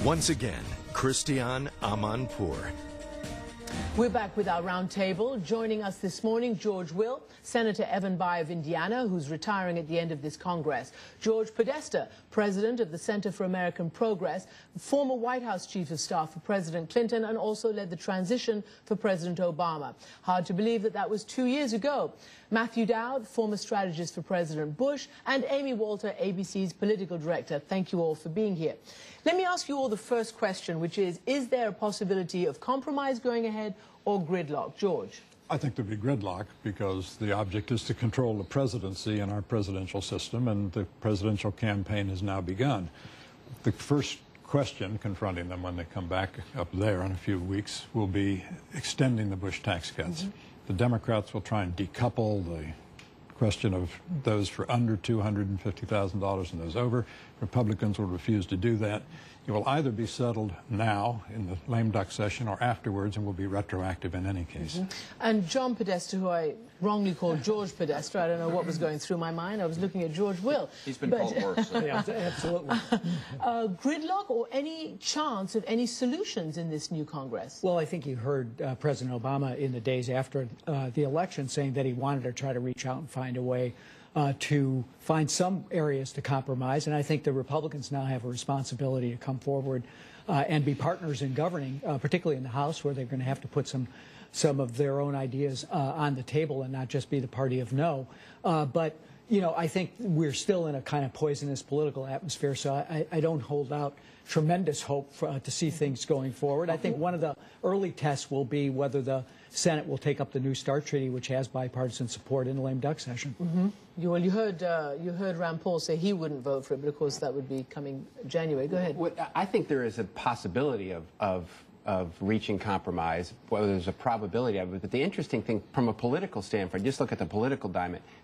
Once again, Christiane Amanpour. We're back with our roundtable. Joining us this morning, George Will, Senator Evan Bayh of Indiana, who's retiring at the end of this Congress. George Podesta, President of the Center for American Progress, former White House Chief of Staff for President Clinton, and also led the transition for President Obama. Hard to believe that that was 2 years ago. Matthew Dowd, former strategist for President Bush, and Amy Walter, ABC's political director. Thank you all for being here. Let me ask you all the first question, which is there a possibility of compromise going ahead or gridlock? George? I think there'd be gridlock because the object is to control the presidency in our presidential system, and the presidential campaign has now begun. The first question confronting them when they come back up there in a few weeks will be extending the Bush tax cuts. The Democrats will try and decouple the question of those for under $250,000 and those over. Republicans will refuse to do that. It will either be settled now in the lame duck session or afterwards and will be retroactive in any case. And John Podesta, who I wrongly called George Podesta, I don't know what was going through my mind. I was looking at George Will. He's been called worse. So. Yeah, absolutely. Gridlock or any chance of any solutions in this new Congress? Well, I think you heard President Obama in the days after the election saying that he wanted to try to reach out and find a way to find some areas to compromise, and I think the Republicans now have a responsibility to come forward and be partners in governing, particularly in the House, where they're going to have to put some of their own ideas on the table and not just be the party of no. But you know, I think we're still in a kind of poisonous political atmosphere, so I don't hold out tremendous hope to see things going forward. I think one of the early tests will be whether the Senate will take up the New START treaty, which has bipartisan support, in the lame duck session. Well, you heard Rand Paul say he wouldn't vote for it, but of course that would be coming January. Go ahead. Well, I think there is a possibility of reaching compromise, whether there's a probability of it. But the interesting thing from a political standpoint, just look at the political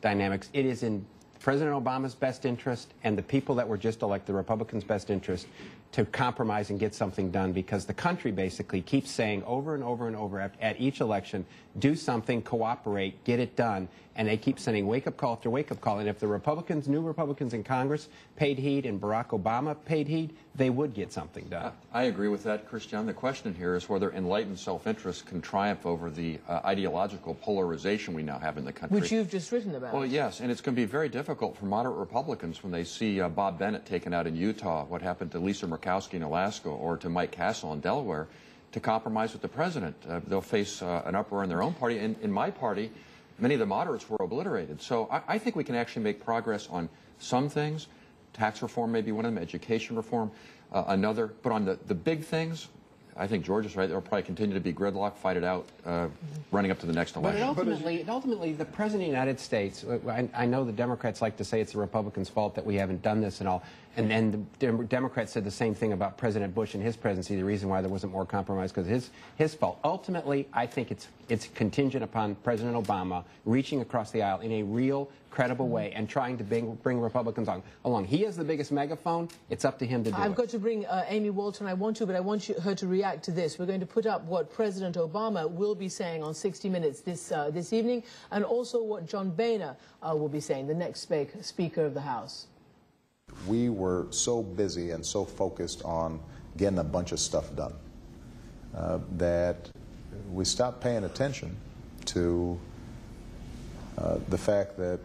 dynamics, it is in President Obama's best interest and the people that were just elected, the Republicans' best interest, to compromise and get something done, because the country basically keeps saying over and over and over at each election, do something, cooperate, get it done, and they keep sending wake-up call after wake-up call. And if the Republicans, new Republicans in Congress, paid heed and Barack Obama paid heed, they would get something done. I agree with that, Christiane. The question here is whether enlightened self-interest can triumph over the ideological polarization we now have in the country. Which you've just written about. Well, yes, and it's going to be very difficult for moderate Republicans when they see Bob Bennett taken out in Utah, what happened to Lisa Murkowski in Alaska, or to Mike Castle in Delaware, to compromise with the president. They'll face an uproar in their own party. In my party, many of the moderates were obliterated. So I think we can actually make progress on some things. Tax reform may be one of them, education reform another. But on the big things, I think George is right. There will probably continue to be gridlock, fight it out, running up to the next election. But ultimately, the President of the United States, I know the Democrats like to say it's the Republicans' fault that we haven't done this and all. And the Democrats said the same thing about President Bush and his presidency, the reason why there wasn't more compromise because his fault. Ultimately, I think it's contingent upon President Obama reaching across the aisle in a real, credible way and trying to bring Republicans along. He has the biggest megaphone. It's up to him to do it. I've got to bring Amy Walter, and I want her to react to this. We're going to put up what President Obama will be saying on 60 Minutes this evening, and also what John Boehner will be saying, the next Speaker of the House. We were so busy and so focused on getting a bunch of stuff done that we stopped paying attention to the fact that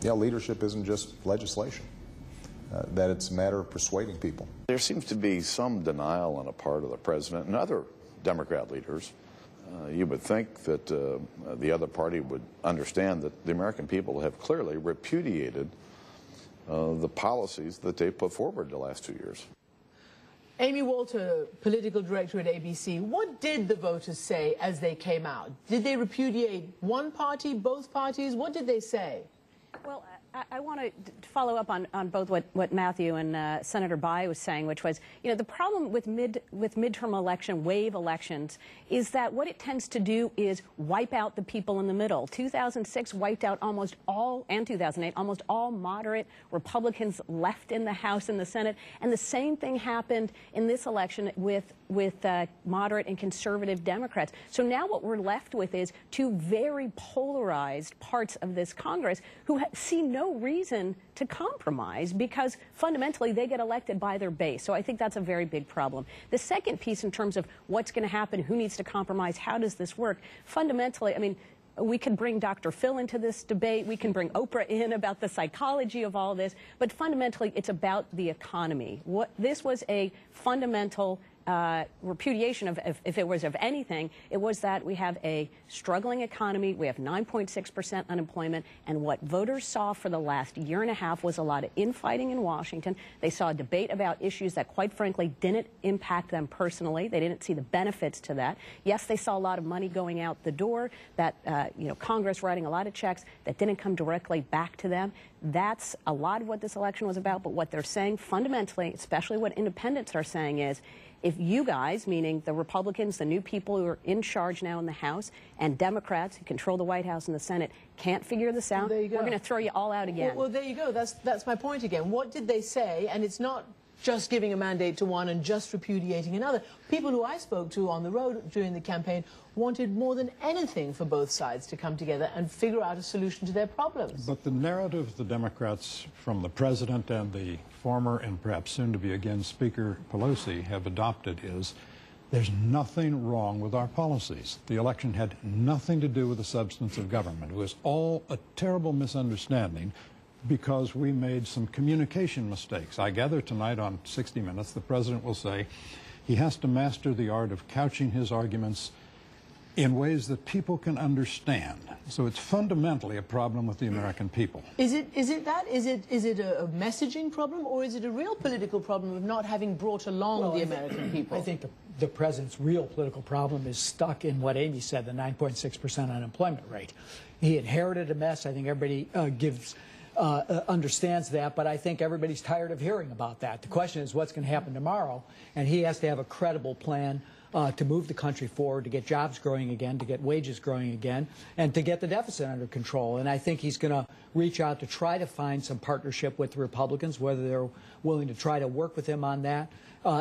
leadership isn't just legislation, that it's a matter of persuading people. There seems to be some denial on the part of the president and other Democrat leaders. You would think that the other party would understand that the American people have clearly repudiated the policies that they put forward the last 2 years. Amy Walter, political director at ABC, what did the voters say as they came out? Did they repudiate one party, both parties? What did they say? Well, I want to follow up on both what Matthew and Senator Bayh was saying, which was, you know, the problem with midterm election, wave elections, is that what it tends to do is wipe out the people in the middle. 2006 wiped out almost all, and 2008, almost all moderate Republicans left in the House and the Senate. And the same thing happened in this election with moderate and conservative Democrats. So now what we're left with is two very polarized parts of this Congress who see no no reason to compromise because fundamentally they get elected by their base. So I think that's a very big problem. The second piece in terms of what's going to happen, who needs to compromise, how does this work, fundamentally, I mean, we could bring Dr. Phil into this debate. We can bring Oprah in about the psychology of all this. But fundamentally, it's about the economy. This was a fundamental repudiation of, if it was of anything, it was that we have a struggling economy, we have 9.6% unemployment, and what voters saw for the last year and a half was a lot of infighting in Washington. They saw a debate about issues that, quite frankly, didn't impact them personally. They didn't see the benefits to that. Yes, they saw a lot of money going out the door, that Congress writing a lot of checks that didn't come directly back to them. That's a lot of what this election was about, but what they're saying fundamentally, especially what independents are saying, is if you guys, meaning the Republicans, the new people who are in charge now in the House, and Democrats who control the White House and the Senate can't figure this out, we're going to throw you all out again. Well, there you go. That's my point again. What did they say? And it's not just giving a mandate to one and just repudiating another. People who I spoke to on the road during the campaign wanted more than anything for both sides to come together and figure out a solution to their problems. But the narrative the Democrats, from the president and the former and perhaps soon to be again Speaker Pelosi, have adopted is there's nothing wrong with our policies. The election had nothing to do with the substance of government. It was all a terrible misunderstanding because we made some communication mistakes. I gather tonight on 60 Minutes, the president will say he has to master the art of couching his arguments in ways that people can understand. So it's fundamentally a problem with the American people. Is it that? Is it a messaging problem, or is it a real political problem of not having brought along the American people? I think the president's real political problem is stuck in what Amy said, the 9.6% unemployment rate. He inherited a mess. I think everybody understands that, but I think everybody's tired of hearing about that. The question is what's going to happen tomorrow, and he has to have a credible plan to move the country forward, to get jobs growing again, to get wages growing again, and to get the deficit under control. And I think he's going to reach out to try to find some partnership with the Republicans. Whether they're willing to try to work with him on that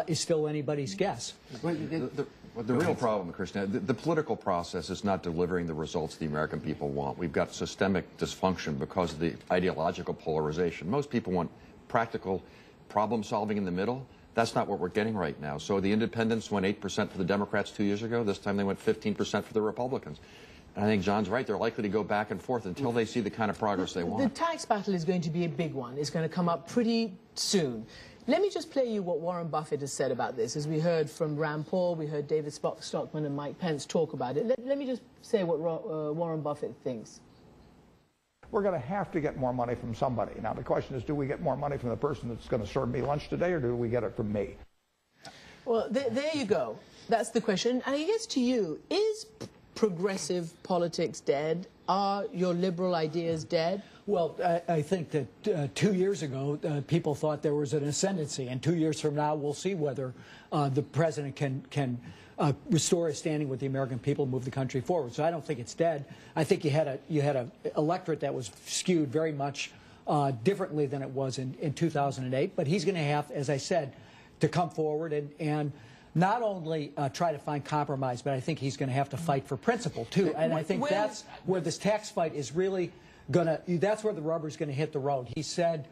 is still anybody's guess. The real problem, Christiane, the political process is not delivering the results the American people want. We've got systemic dysfunction because of the ideological polarization. Most people want practical problem solving in the middle. That's not what we're getting right now. So the independents went 8% for the Democrats 2 years ago. This time they went 15% for the Republicans. And I think John's right. They're likely to go back and forth until they see the kind of progress they want. The tax battle is going to be a big one. It's going to come up pretty soon. Let me just play you what Warren Buffett has said about this. As we heard from Rand Paul, we heard David Stockman and Mike Pence talk about it. Let me just say what Warren Buffett thinks. We're going to have to get more money from somebody. Now, the question is, do we get more money from the person that's going to serve me lunch today, or do we get it from me? Well, there you go. That's the question. And I guess to you, is progressive politics dead? Are your liberal ideas dead? Well, I think that 2 years ago, people thought there was an ascendancy, and 2 years from now, we'll see whether the president can restore his standing with the American people, move the country forward. So I don't think it's dead. I think you had an electorate that was skewed very much differently than it was in 2008. But he's going to have, as I said, to come forward and not only try to find compromise, but I think he's going to have to fight for principle too. And I think that's where this tax fight is really going to. That's where the rubber's going to hit the road. He said.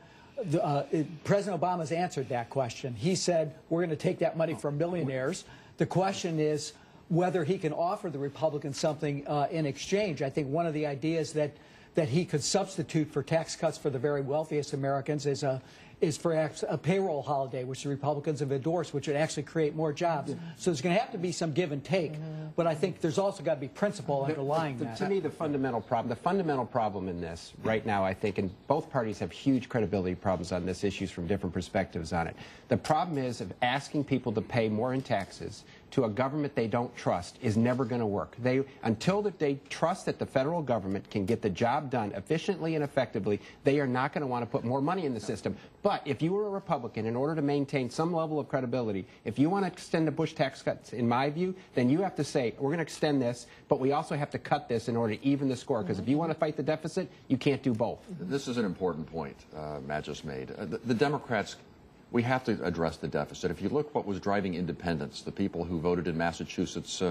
President Obama's answered that question. He said, we're going to take that money from millionaires. The question is whether he can offer the Republicans something in exchange. I think one of the ideas that he could substitute for tax cuts for the very wealthiest Americans is perhaps a payroll holiday, which the Republicans have endorsed, which would actually create more jobs. So there's going to have to be some give and take. But I think there's also got to be principle underlying that. To me, the fundamental problem in this right now, I think, and both parties have huge credibility problems on this, issues from different perspectives on it. The problem is of asking people to pay more in taxes to a government they don't trust is never going to work. Until they trust that the federal government can get the job done efficiently and effectively, they are not going to want to put more money in the system. But if you were a Republican, in order to maintain some level of credibility, if you want to extend the Bush tax cuts, in my view, then you have to say, we're going to extend this, but we also have to cut this in order to even the score. Because if you want to fight the deficit, you can't do both. This is an important point Matt just made. The Democrats, we have to address the deficit. If you look what was driving independence, the people who voted in Massachusetts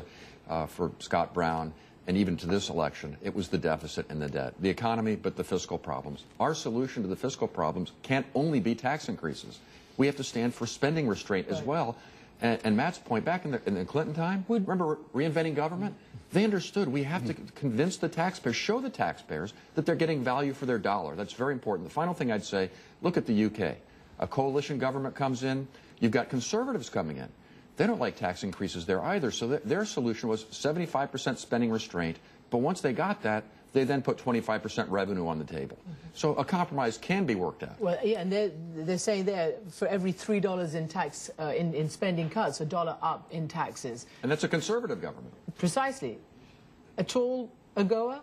for Scott Brown, and even to this election, it was the deficit and the debt. The economy, but the fiscal problems. Our solution to the fiscal problems can't only be tax increases. We have to stand for spending restraint as well. And Matt's point, back in the Clinton time, remember reinventing government? They understood we have to convince the taxpayers, show the taxpayers that they're getting value for their dollar. That's very important. The final thing I'd say, look at the UK. A coalition government comes in. You've got conservatives coming in. They don't like tax increases there either. So their solution was 75% spending restraint. But once they got that, they then put 25% revenue on the table. So a compromise can be worked out. Well, yeah, and they're saying there for every $3 in tax in spending cuts, $1 up in taxes. And that's a conservative government. Precisely. At all a goer?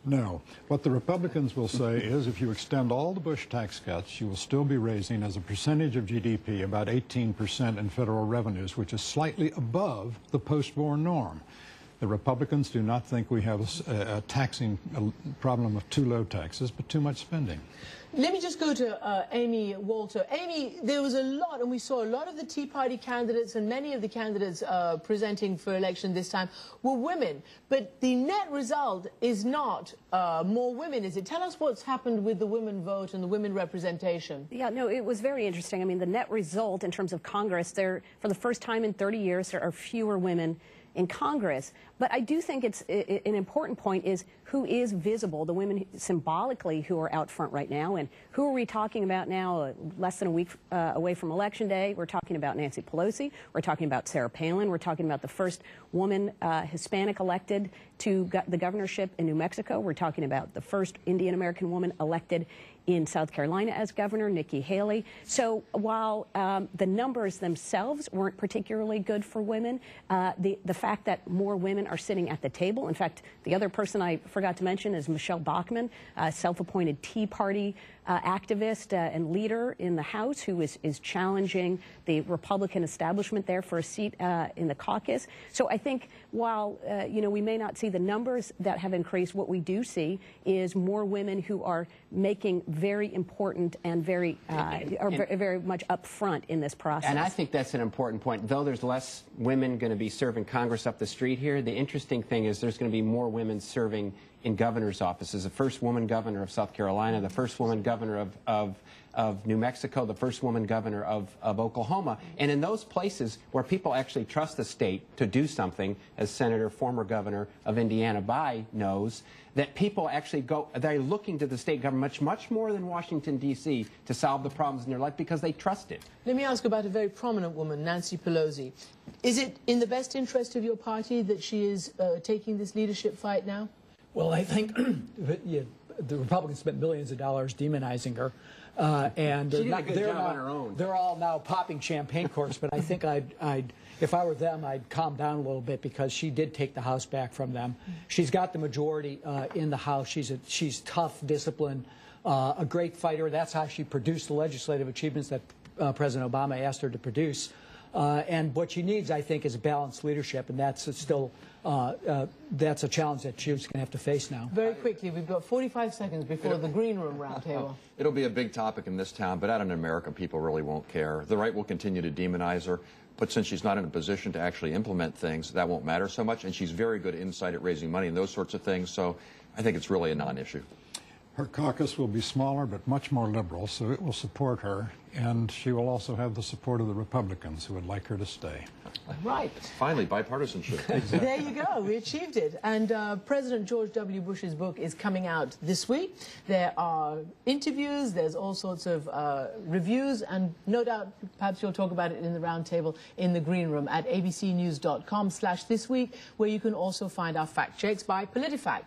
No. What the Republicans will say is if you extend all the Bush tax cuts, you will still be raising, as a percentage of GDP, about 18% in federal revenues, which is slightly above the post-war norm. The Republicans do not think we have a taxing problem of too low taxes, but too much spending. Let me just go to Amy Walter. Amy, there was a lot, and we saw a lot of the Tea Party candidates, and many of the candidates presenting for election this time were women. But the net result is not more women, is it? Tell us what's happened with the women vote and the women representation. Yeah, no, it was very interesting. I mean, the net result in terms of Congress, for the first time in 30 years, there are fewer women in Congress. But I do think it's an important point is who is visible, the women symbolically who are out front right now. And who are we talking about now, less than a week away from Election Day? We're talking about Nancy Pelosi. We're talking about Sarah Palin. We're talking about the first woman Hispanic elected to the governorship in New Mexico. We're talking about the first Indian American woman elected in South Carolina as governor, Nikki Haley. So while the numbers themselves weren't particularly good for women, the fact that more women are sitting at the table. In fact, the other person I forgot to mention is Michelle Bachmann, a self-appointed Tea Party activist and leader in the House who is challenging the Republican establishment there for a seat in the caucus. So I think while you know, we may not see the numbers that have increased, what we do see is more women who are making very important and very much up front in this process. And I think that's an important point. Though there's less women going to be serving Congress up the street here, the interesting thing is there's going to be more women serving in governor's offices. The first woman governor of South Carolina, the first woman governor of New Mexico, the first woman governor of Oklahoma. And in those places where people actually trust the state to do something, as former governor of Indiana, Bayh, knows, that people actually they're looking to the state government much more than Washington, D.C. to solve the problems in their life because they trust it. Let me ask about a very prominent woman, Nancy Pelosi. Is it in the best interest of your party that she is taking this leadership fight now? Well, I think the Republicans spent millions of dollars demonizing her. And she did a good job on her own. They're all now popping champagne corks, but I think if I were them, I'd calm down a little bit because she did take the House back from them. She's got the majority in the House. She's tough, disciplined, a great fighter. That's how she produced the legislative achievements that President Obama asked her to produce. And what she needs, I think, is balanced leadership, and that's still that's a challenge that she's going to have to face now. Very quickly, we've got 45 seconds before the Green Room roundtable. It'll be a big topic in this town, but out in America, people really won't care. The right will continue to demonize her, but since she's not in a position to actually implement things, that won't matter so much, and she's very good insight at raising money and those sorts of things, so I think it's really a non-issue. Her caucus will be smaller but much more liberal, so it will support her, and she will also have the support of the Republicans who would like her to stay. Right. Finally, bipartisanship. Exactly. There you go. We achieved it. And President George W. Bush's book is coming out this week. There are interviews, there's all sorts of reviews, and no doubt perhaps you'll talk about it in the roundtable in the Green Room at abcnews.com/thisweek, where you can also find our fact checks by PolitiFact.